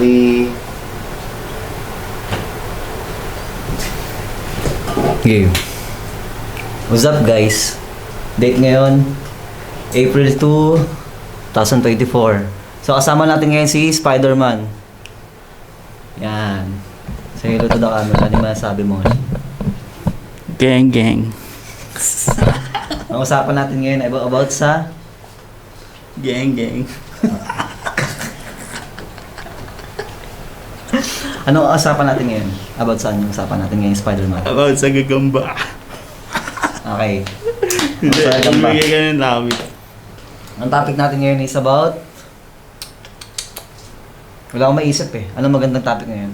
3. Game. What's up guys? Date ngayon, April 2, 2024. So kasama natin ngayon si Spider-Man. Yan. Say hello to the camera. Ano yung masasabi mo? Gang, gang. Ang usapan natin ngayon ay about sa... Gang, gang. Anong usapan natin ngayon? About saan yung usapan natin ngayon, Spider-Man? About sa gagamba. Okay. Hindi, Sa gagamba. bigay ka ng topic. Ang topic natin ngayon is about... Wala akong maisip eh. Anong magandang topic ngayon?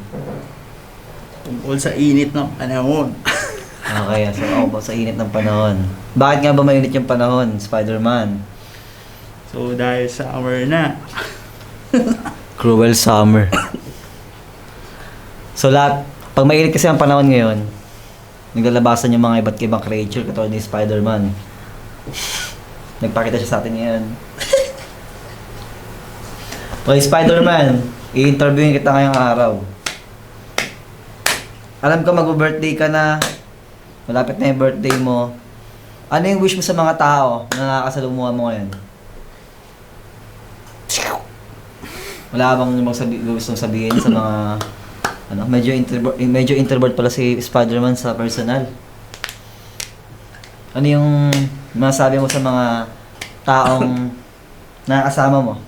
Tungkol sa init ng panahon. Okay, so about sa init ng panahon. Bakit nga ba mainit yung panahon, Spider-Man? So, dahil summer na. Cruel summer. So pag mainit kasi ang panahon ngayon, naglalabasan yung mga iba't ibang creature katulad ni Spider-Man. Nagpakita siya sa atin ngayon. Okay, Spider-Man, i-interviewin kita ngayong araw. Alam ko mag-birthday ka na, malapit na yung birthday mo. Ano yung wish mo sa mga tao na nakakasalumuha mo ngayon? Wala bang gustong sabihin sa mga medyo introvert pala si Spider-Man sa personal. Ano yung masasabi mo sa mga taong nakakasama mo?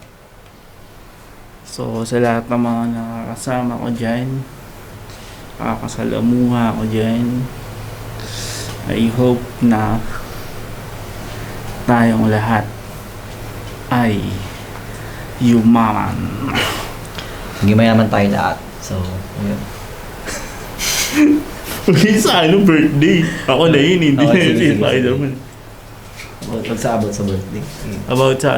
So, sa lahat ng mga nakakasama ko dyan, nakakasalamuha ko dyan, I hope na tayong lahat ay yumaman. Hindi mayaman tayo lahat. So, yun. Hindi sa birthday. Ako na yun, hindi Okay, na sige, si sige, Spider-Man. About sa birthday. About sa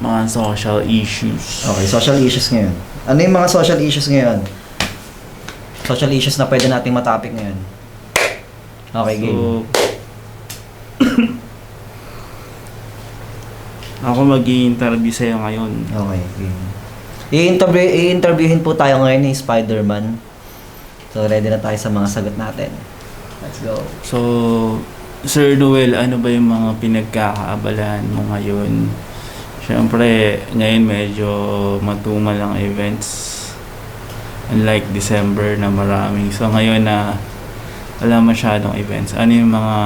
mga social issues. Okay, social issues ngayon. Ano yung mga social issues ngayon? Social issues na pwede nating matapik ngayon. Okay, game. So, ako mag-i-interview sa'yo ngayon. Okay, game. I-interviewin po tayo ngayon ni Spider-Man. So, ready na tayo sa mga sagot natin. Let's go. So, Sir Noel, ano ba yung mga pinagkakaabalahan mo ngayon? Siyempre, ngayon medyo matumal ang events. Unlike December na maraming. So, ngayon na wala masyadong events. Ano yung mga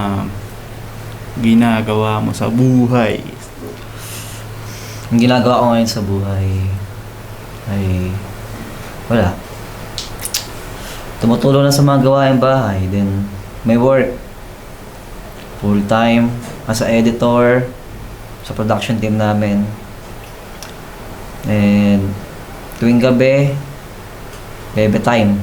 ginagawa mo sa buhay? Ang ginagawa ko ngayon sa buhay ay wala. Tumutulong lang sa mga gawaing bahay. Then, may work. Full time. As a editor. Sa production team namin. And, tuwing gabi, bebe time.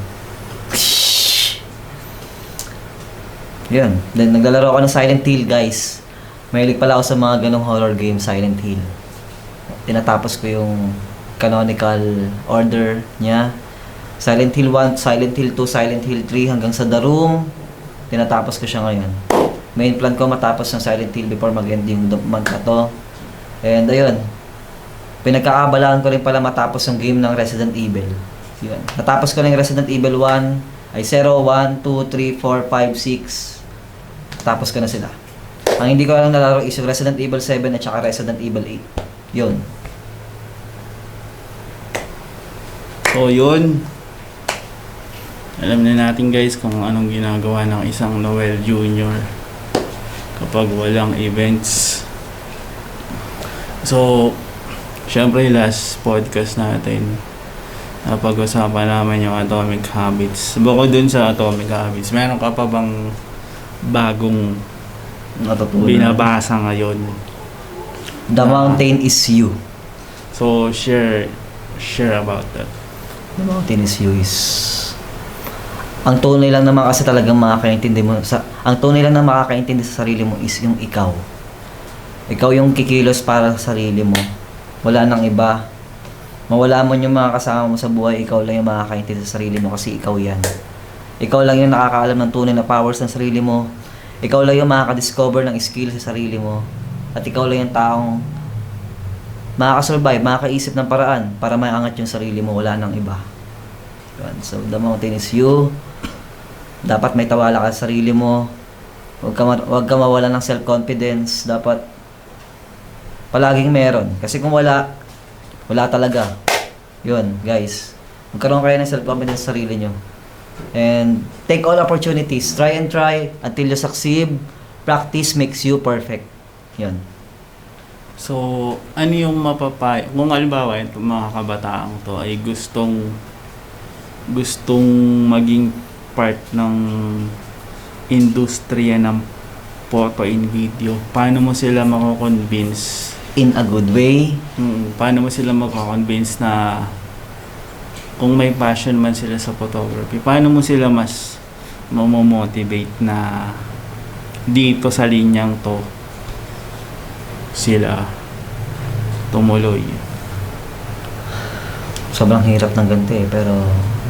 Yun. Then, naglalaro ako ng Silent Hill, guys. Mahilig pala ako sa mga ganong horror game, Silent Hill. Tinatapos ko yung canonical order niya. Silent Hill 1, Silent Hill 2, Silent Hill 3 hanggang sa The Room. Tinatapos ko siya ngayon. Main plan ko matapos ng Silent Hill before mag-end yung month na to. And ayun. Pinagkakaabalahan ko rin pala matapos yung game ng Resident Evil. Yun. Natapos ko na yung Resident Evil 1 ay 0, 1, 2, 3, 4, 5, 6. Tapos ko na sila. Ang hindi ko lang nalaro is yung Resident Evil 7 at saka Resident Evil 8. Yun. So, yun. Alam na natin guys kung anong ginagawa ng isang Noel Jr. kapag walang events. So, syempre last podcast natin, napag-usapan namin yung Atomic Habits. Bukod dun sa Atomic Habits, meron ka pa bang bagong binabasa ngayon? The Mountain is You. So, share about that. The Mountain is You is... Ang tunay lang naman kasi talagang makakaintindi mo ang tunay lang na makakaintindi sa sarili mo is yung ikaw. Ikaw yung kikilos para sa sarili mo. Wala nang iba. Mawala mo yung mga kasama mo sa buhay, ikaw lang yung makakaintindi sa sarili mo kasi ikaw yan. Ikaw lang yung nakakaalam ng tunay na powers ng sarili mo. Ikaw lang yung makaka-discover ng skill sa sarili mo. At ikaw lang yung taong makakasurvive, makakaisip ng paraan para maangat yung sarili mo, wala nang iba. Yun. So, the mountain is you. Dapat may tawala ka sa sarili mo. Huwag ka mawala ng self-confidence. Dapat palaging meron. Kasi kung wala talaga. Yun, guys. Magkaroon kayo ng self-confidence sa sarili nyo. And take all opportunities. Try and try until you succeed. Practice makes you perfect. Yun. So, ano yung mapapayo? Kung halimbawa, itong mga kabataan to ay gustong maging part ng industriya ng photo and video, paano mo sila mako-convince? In a good way. Paano mo sila mako-convince na kung may passion man sila sa photography, paano mo sila mas mamomotivate na dito sa linyang to sila tumuloy? Sobrang hirap ng ganito eh, pero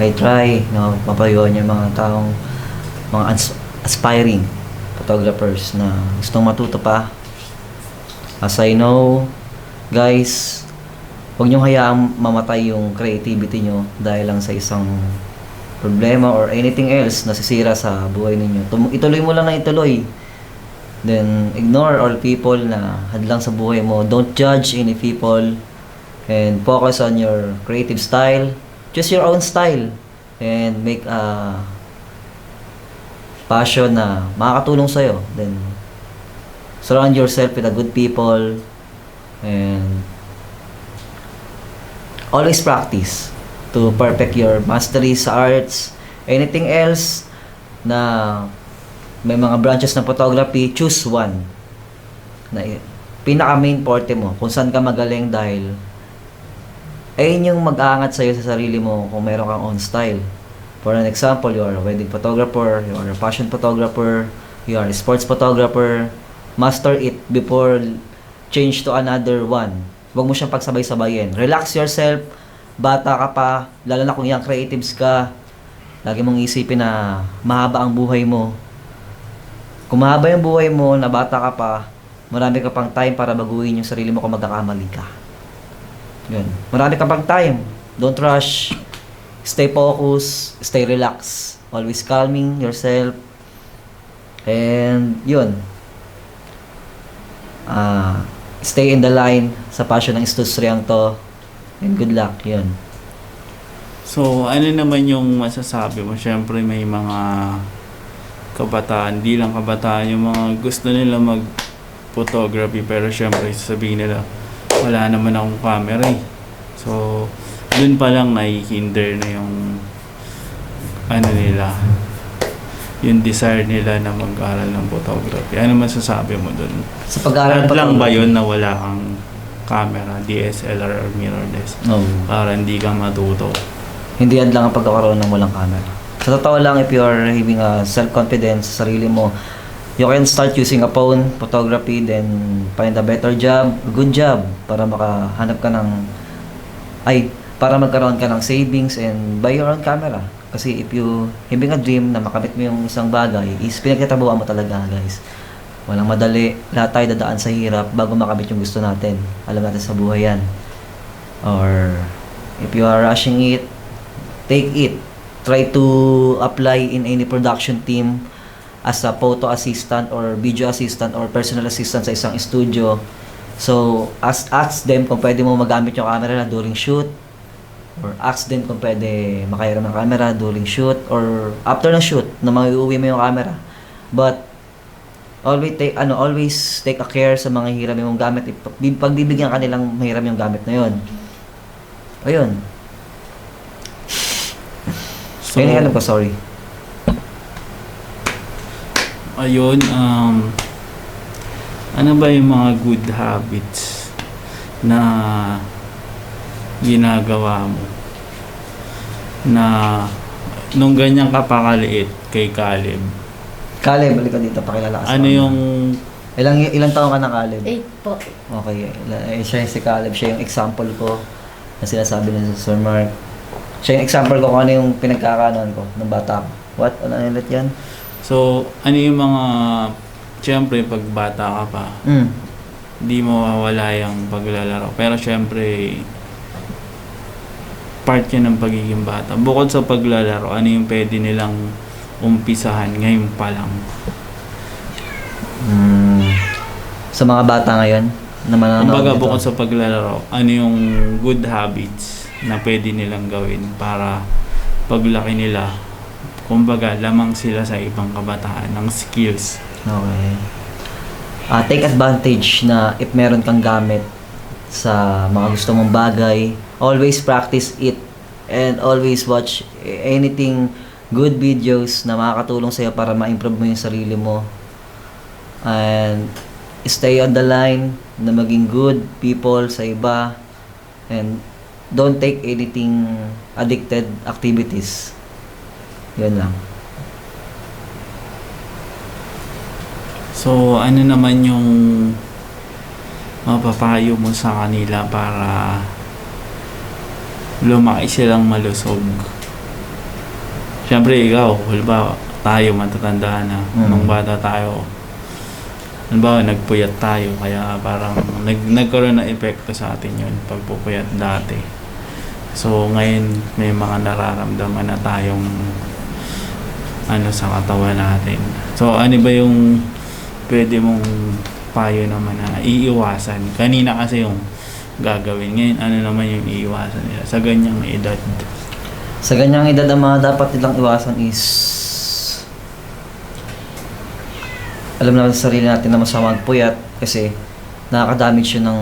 I try na mapayuhan yung mga taong, mga aspiring photographers na gustong matuto pa. As I know, guys, huwag niyong hayaang mamatay yung creativity nyo dahil lang sa isang problema or anything else na sisira sa buhay ninyo. Ituloy mo lang na ituloy. Then, ignore all people na hadlang sa buhay mo. Don't judge any people. And focus on your creative style. Choose your own style. And make a passion na makakatulong sa'yo. Then, surround yourself with a good people. And always practice to perfect your mastery sa arts. Anything else na may mga branches ng photography, choose one. Na pinaka main forte mo, kung saan ka magaling dahil ayun yung mag-aangat sa'yo sa sarili mo kung meron kang own style. For an example, you are a wedding photographer, you are a fashion photographer, you are a sports photographer. Master it before change to another one. Huwag mo siyang pagsabay-sabayin. Relax yourself. Bata ka pa, lalo na kung young creatives ka. Lagi mong isipin na mahaba ang buhay mo. Kung mahaba yung buhay mo, na bata ka pa, marami ka pang time para baguhin yung sarili mo kung magkakamali ka. Yun. Marami ka pang time. Don't rush. Stay focused. Stay relaxed. Always calming yourself. And yun. Stay in the line sa passion ng industriyang to. And good luck. Yun. So, ano naman yung masasabi mo? Siyempre may mga kabataan, di lang kabataan, yung mga gusto nila mag-photography pero siyempre sasabihin nila, wala naman akong camera eh. So, dun pa lang nai-hinder na yung ano nila, yung desire nila na mag-aral ng photography. Ano masasabi mo dun? Sa pag-aaral At lang ba yun na wala kang camera, DSLR or mirrorless? No. Para hindi ka matuto. Hindi yan lang ang pagkakaroon ng walang camera. Sa totoo lang, if you are having a self-confidence sa sarili mo, you can start using a phone, photography, then find a better job, a good job, para makahanap ka ng, para magkaroon ka ng savings and buy your own camera. Kasi if you having a dream na makamit mo yung isang bagay, is pinagtatabuhan mo talaga, guys. Walang madali, lahat tayo dadaan sa hirap bago makamit yung gusto natin. Alam natin sa buhay yan. Or, if you are rushing it, take it. Try to apply in any production team as a photo assistant or video assistant or personal assistant sa isang studio. So, ask them kung pwede mo magamit yung camera during shoot, or ask them kung pwede makahiram ng camera during shoot or after ng shoot na maiuwi mo yung camera. But always take a care sa mga hiram mong gamit. Pagbibigyan ka nilang mahiram yung gamit na yun. Ayun. So, alam ko, sorry. Ayun, ano ba yung mga good habits na ginagawa mo na nung ganyan ka pakaliit kay Caleb? Caleb, balik ka dito, pakilala ka sa Ano kanya. yung Ilang taon ka na, Caleb? 8 po. Okay, siya si Caleb, siya yung example ko na sinasabi ni Sir Mark. Siya yung example ko kung ano yung pinagkakaanoan ko ng bata ko. What? Ano ulit yan? So, ano yung mga, siyempre, pag bata ka pa, Hindi mawawala yung paglalaro. Pero syempre, part yan ng pagiging bata. Bukod sa paglalaro, ano yung pwede nilang umpisahan ngayon pa lang? Sa mga bata ngayon na manonood Kumbaga, nito. bukod sa paglalaro, ano yung good habits na pwede nilang gawin para paglaki nila, kumbaga, lamang sila sa ibang kabataan ng skills. Okay. Take advantage na if meron kang gamit sa mga gusto mong bagay, always practice it and always watch anything good videos na makakatulong sa'yo para ma-improve mo yung sarili mo. And stay on the line na maging good people sa iba and don't take anything addicted activities. Yun lang. So, ano naman yung mapapayo mo sa kanila para lumaki silang malusog? Siyempre, ikaw, halimbawa, tayo matatanda na, nung bata tayo, halimbawa, nagpuyat tayo, kaya parang nagkaroon ng epekto sa atin yun, pagpupuyat dati. So, ngayon, may mga nararamdaman na tayong sa katawan natin. So, ano ba yung pwede mong payo naman na iiwasan? Kanina kasi yung gagawin. Ngayon, ano naman yung iiwasan nila sa ganyang edad? Sa ganyang edad, ang mga dapat nilang iwasan is alam naman sa sarili natin na masama magpuyat kasi nakaka-damage yun ng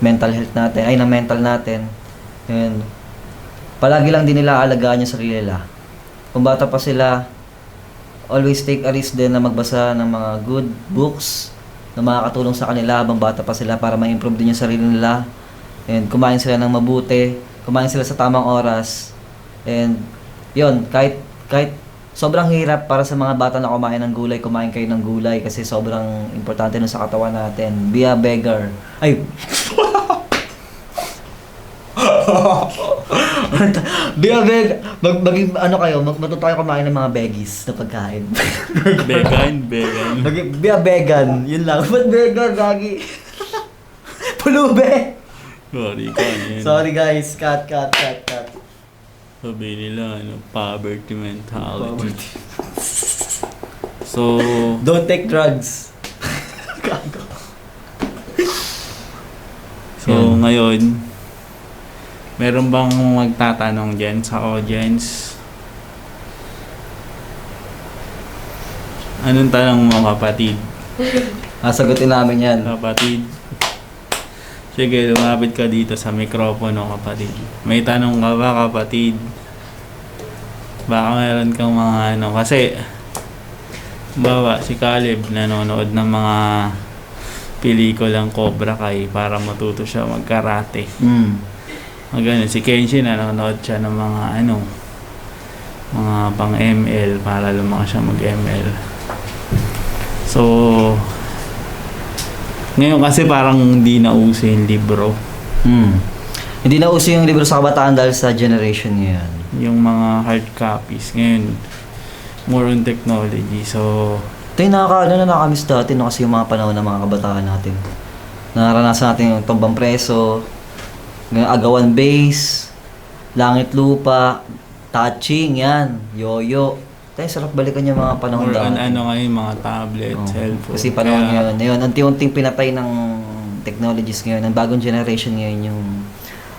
mental health natin, ay ng mental natin. And palagi lang din nila aalagaan yung sarili nila. Kung bata pa sila, always take a risk din na magbasa ng mga good books na makakatulong sa kanila habang bata pa sila para ma-improve din yung sarili nila. And kumain sila ng mabuti, kumain sila sa tamang oras. And yun, kahit sobrang hirap para sa mga bata na kumain ng gulay, kumain kayo ng gulay kasi sobrang importante nun sa katawan natin. Be a beggar. Ay! Be a beggar. Matuto tayo kumain ng mga veggies na pagkain. Vegan. Be a vegan. Yun lang. Ba't vegan, gagi? Pulube! Sorry guys. Cut. Sabi nila, poverty mentality. So, Don't take drugs. ngayon, meron bang magtatanong dyan sa audience? Anong tanong mo, kapatid? Sagutin namin yan. Kapatid? Sige, lumapit ka dito sa mikropono, kapatid. May tanong ka ba, kapatid? Baka meron kang mga kasi si Caleb nanonood ng mga pelikulang Cobra Kai para matuto siya mag-karate. Ganun. Si Kenshin nanonood siya ng mga mga pang ML para lumaki siya mag-ML. So, ngayon kasi parang hindi na uso yung libro. Hindi na uso yung libro sa kabataan dahil sa generation yan. Yung mga hard copies. Ngayon, more on technology. So, ito yung nakakamiss dati no, kasi yung mga panahon ng mga kabataan natin. Naranasan natin yung tumbang preso, agawan base, langit lupa, touching yan, yoyo. Tayo sarap balikan yung mga panahon or dati. ngayon, mga tablet, cellphone. Kasi panahon ngayon, unti-unting pinatay ng technologies ngayon, ng bagong generation ngayon yung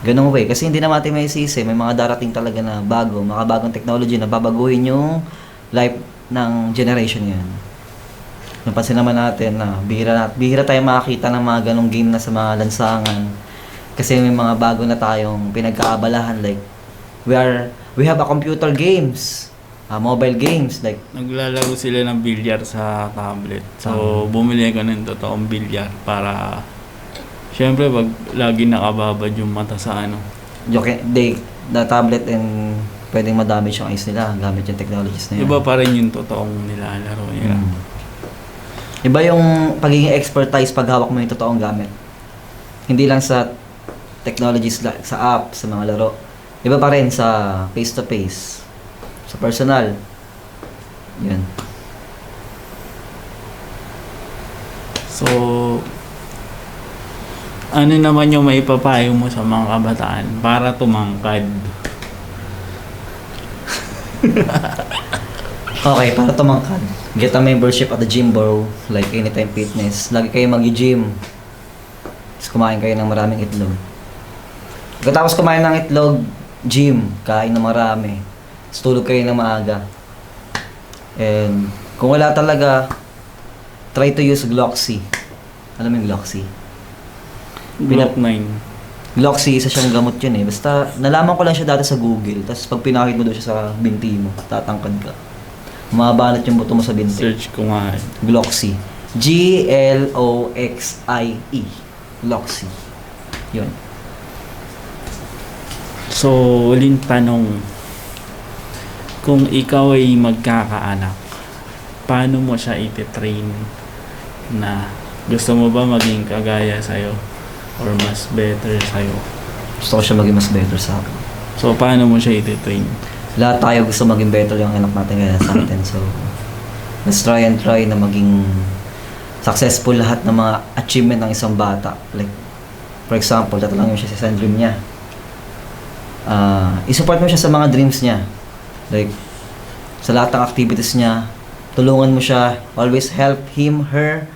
ganong way. Kasi hindi na natin may sisi, may mga darating talaga na makabagong technology na babaguhin yung life ng generation ngayon. Napansin naman natin na bihira tayo makakita ng mga ganong game na sa mga lansangan. Kasi may mga bago na tayong pinagkaabalahan, like we have a computer games, mobile games, like naglalaro sila ng bilyar sa tablet. So, bumili ka ng totoong bilyar para syempre wag lagi nakababad yung mata sa the tablet and pwedeng ma-damage yung eyes nila gamit yung technologies na yun. Iba pa rin yung totoong nilalaro nila. Iba yung pagiging expertise pag hawak mo yung totoong gamit. Hindi lang sa technologies, sa app, sa mga laro. Iba pa rin sa face-to-face, sa personal. Yun. So, Ano naman yung maipapayo mo sa mga kabataan para tumangkad? Okay, para tumangkad, get a membership at the gym bro, like Anytime Fitness. Lagi kayo mag-gym. Tapos kumain kayo ng maraming itlog. Pagkatapos kumain ng itlog, gym, kain ng marami. Tapos tulog kayo ng maaga. And kung wala talaga, try to use Gloxy. Alam mo yung Gloxy? Glock 9. Gloxy, isa siyang gamot yun eh. Basta, nalaman ko lang siya dati sa Google. Tapos pag pinakit mo doon siya sa binti mo, tatangkad ka. Mababanat yung buto mo sa binti. Search ko nga. Gloxy. Gloxie. Gloxy. Yun. So, uling tanong. Kung ikaw ay magkakaanak, paano mo siya iti-train na gusto mo ba maging kagaya sa'yo or mas better sa'yo? Gusto ko siya maging mas better sa akin. So, paano mo siya iti-train? Lahat tayo gusto maging better yung anak natin kaya sa atin. So, let's try na maging successful lahat ng mga achievement ng isang bata. Like, for example, tatalangin mo siya sa isang dream niya. I-support mo siya sa mga dreams niya. Like, sa lahat ng activities niya, tulungan mo siya, always help him, her,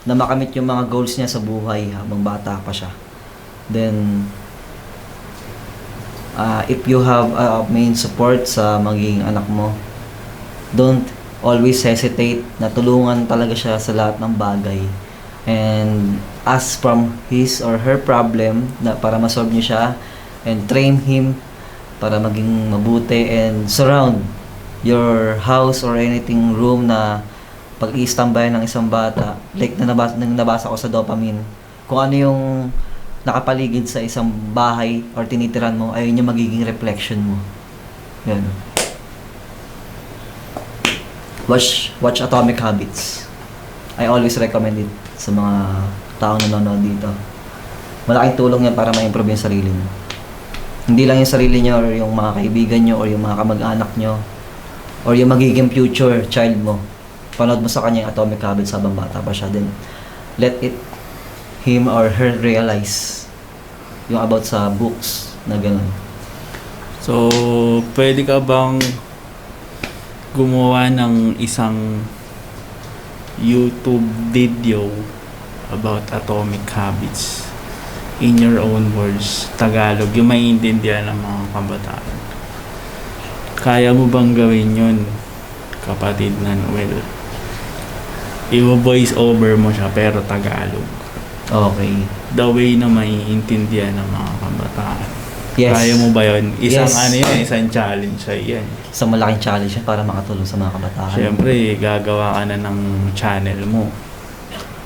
na makamit yung mga goals niya sa buhay habang bata pa siya. Then, if you have main support sa magiging anak mo, don't always hesitate na tulungan talaga siya sa lahat ng bagay. And ask from his or her problem na para ma-solve niyo siya, and train him para maging mabuti, and surround your house or anything room na pag i-standby ng isang bata, like nabasa ko sa dopamine, kung ano yung nakapaligid sa isang bahay or tinitiran mo, ayun yung magiging reflection mo. Yan. Watch Atomic Habits. I always recommend it sa mga taong nanonood dito. Malaking tulong yan para ma-improve yung sarili mo. Hindi lang yung sarili nyo or yung mga kaibigan nyo or yung mga kamag-anak nyo or yung magiging future child mo. Panood mo sa kanya yung Atomic Habits habang bata pa siya. Then, let him or her realize yung about sa books na gano'n. So, pwede ka bang gumawa ng isang YouTube video about Atomic Habits in your own words, Tagalog, yung maiintindihan ng mga kabataan? Kaya mo bang gawin yun, kapatid na Noel? I-voice over mo siya pero Tagalog. Okay. The way na maiintindihan ng mga kabataan. Yes. Kaya mo ba yun? Isang Yes. isang challenge sa yan. Isang malaking challenge yan para makatulong sa mga kabataan. Siyempre, gagawa ka na ng channel mo.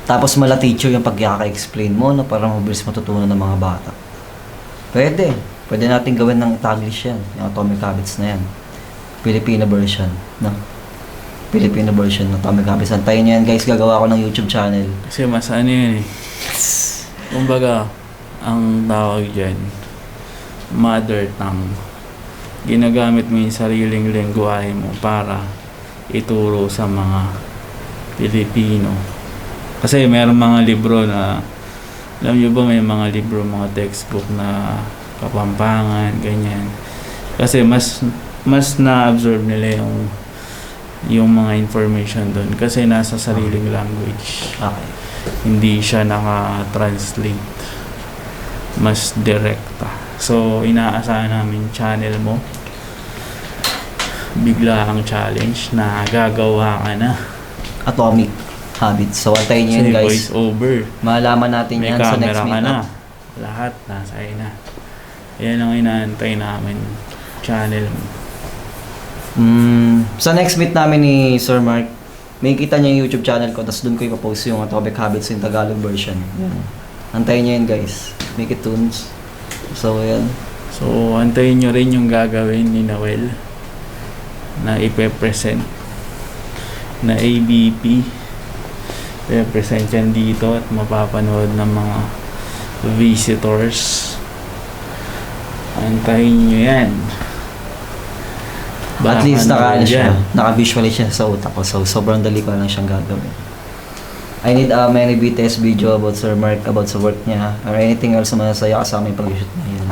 Tapos mala teacher yung pagkaka-explain mo na parang mabilis matutunan ng mga bata. Pwede. Pwede natin gawin ng Taglish yan. Yung Atomic Habits na yan. Filipino version. No? Filipino version ng Atomic Habits. Antayin nyo yan guys. Gagawa ko ng YouTube channel. Kasi mas ano yun eh. Kumbaga, ang tawag dyan, mother tongue. Ginagamit mo yung sariling lengguwahe mo para ituro sa mga Pilipino. Kasi mayroong mga libro na, alam nyo ba, may mga libro, mga textbook na Kapampangan, ganyan. Kasi mas na-absorb nila yung mga information doon kasi nasa sariling language. Okay. Hindi siya naka-translate. Mas direkta. So, inaasahan namin channel mo. Bigla ang challenge na gagawa ka na. Atomic Habits. So, antayin nyo yun Kasi guys. voice over. Malaman natin May yan sa next camera ka meetup. na. Lahat nasa na. Yan ang inaantay namin. Channel mo. Sa next meet namin ni Sir Mark, may kita niya yung YouTube channel ko, tapos doon ko ipapost yung Atomic Habits in Tagalog version. Antayin nyo yun guys. Make it tunes. So, yan. So, antayin nyo rin yung gagawin ni Noel na ipe-present na ABP. Ipe-present yan dito at mapapanood ng mga visitors. Antayin nyo yan. At least Baka naka-visualize yan. siya sa utak ko. So, sobrang dali ko lang siyang gagawin. I need many BTS video about Sir Mark, about sa work niya, or anything else na masaya kasama yung pag-shoot na yun.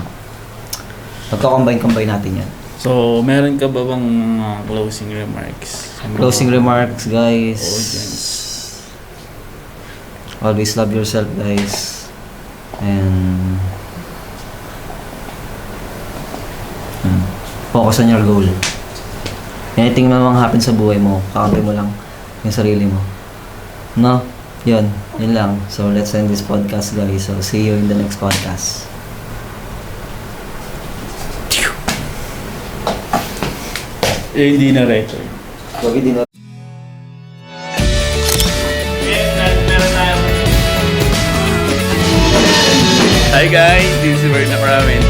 Magko-combine natin yan. So, meron ka ba bang mga closing remarks? Closing remarks, guys. Audience. Always love yourself, guys. And focus on your goal. Anything na mang happen sa buhay mo, kakampi mo lang yung sarili mo. No? Yun lang. So, let's end this podcast, guys. So, see you in the next podcast. Hindi na record. Wag din na. Hi guys, this is Berna Pramin.